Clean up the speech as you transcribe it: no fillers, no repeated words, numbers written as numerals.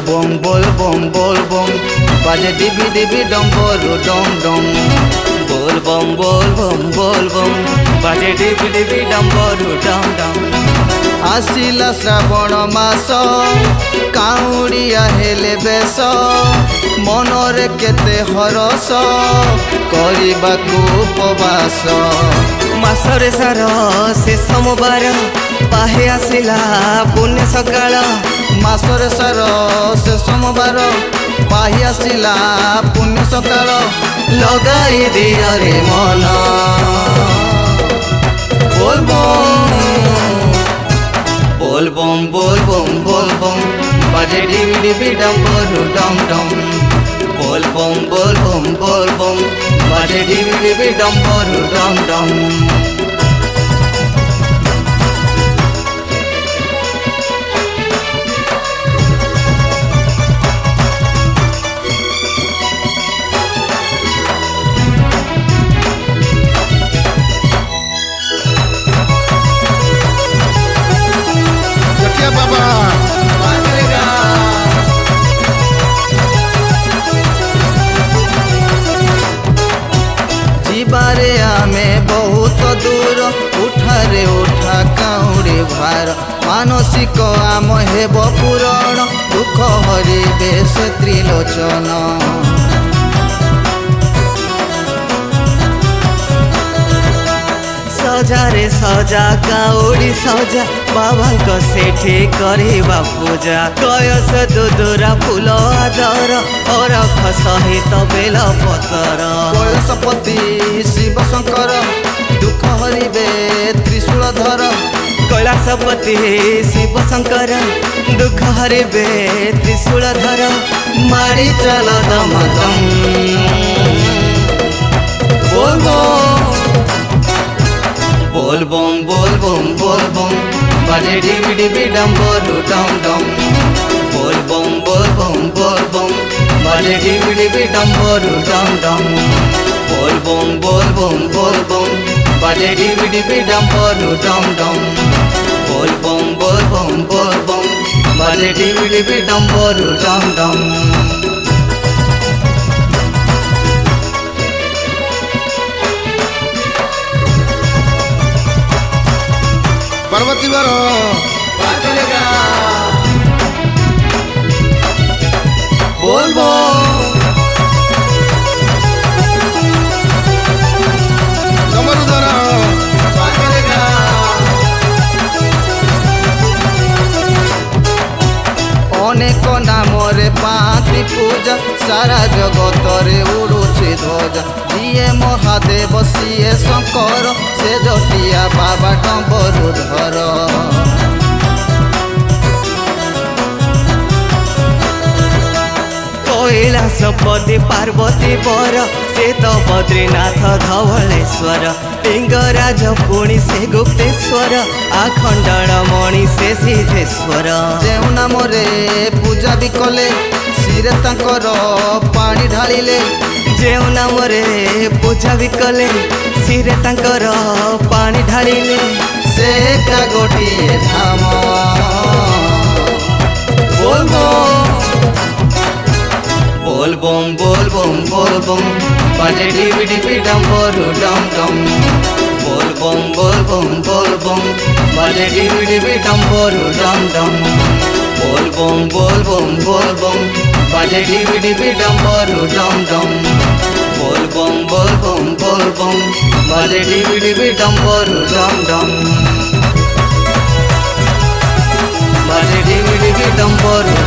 बोल बम बाजे डिबी डिबी डम बोलू डम डम बोल बम बाजे डिबी डिबी डम बोलू डम डम। आसिला श्रावण मास काउड़िया हेले बेस मनरे केते हरस करबाकू उपवास मासरे सार से सोमवार बाहे आसिला पुण्य सकाळ मासरे सार से सोमवार बाहे आसिला पुण्य सकाळ लगाई दिया रे मन बोल बम बाजे डिबी डिबी डम बोलू डम डम बोल बम बाजे डिबी डिबी डम बोलू डम डम। बारे आमे बहुत दूर उठारे उठा काउड़ी भार मानसिक आम हेब पूरण दुख हरिबे से त्रिलोचन सजा रे सजा काउड़ी सजा बाबा को सेठी करवा पूजा कयस दुदुरा फूल आदर और सहित बेल पतर कैलाशपति शिव शंकर दुख हरिबे त्रिशूलधर कैलाशपति शिव शंकर दुख हरिबे त्रिशूलधर मारी चल दम दम बोल बम बाजे डिबी डिबी डम बोलू डम डम बोल बम बाजे डिबी डिबी डम बोलू डम डम बोल बम बाजे डिबी डिबी डम बोलू डम डम बोल बम बाजे डिबी डिबी डम बोलू डम डम। पार्वती बार बोल कमरुदर अनेक नाम रे पाती पूजा सारा जगत रे उड़ुछि ध्वजा जिए महादेव सीए शंकर से जटिया बाबा डम्बरुधर कैलाशपति पार्वती बर से तो बद्रीनाथ धवलेश्वर लिंगराज पुणी से गुप्तेश्वर आखंडण मणि से सिद्धेश्वर जेउ नाम रे पूजा भी कले सिरे तांकर पानी ढालिले जेउ नाम रे पूजा भी कले सिरे तांकर पानी ढालिले से का गोटिए धाम बोल बम बाजे डिबी डिबी डम बोलू डम डम बोल बम बाजे डिबी डिबी डम बोलू डम डम बोल बम बाजे डिबी डिबी डम बोलू डम डम बोल बम बाजे डिबी डिबी डम बोलू डम डम बाजे डिबी डिबी डम बोलू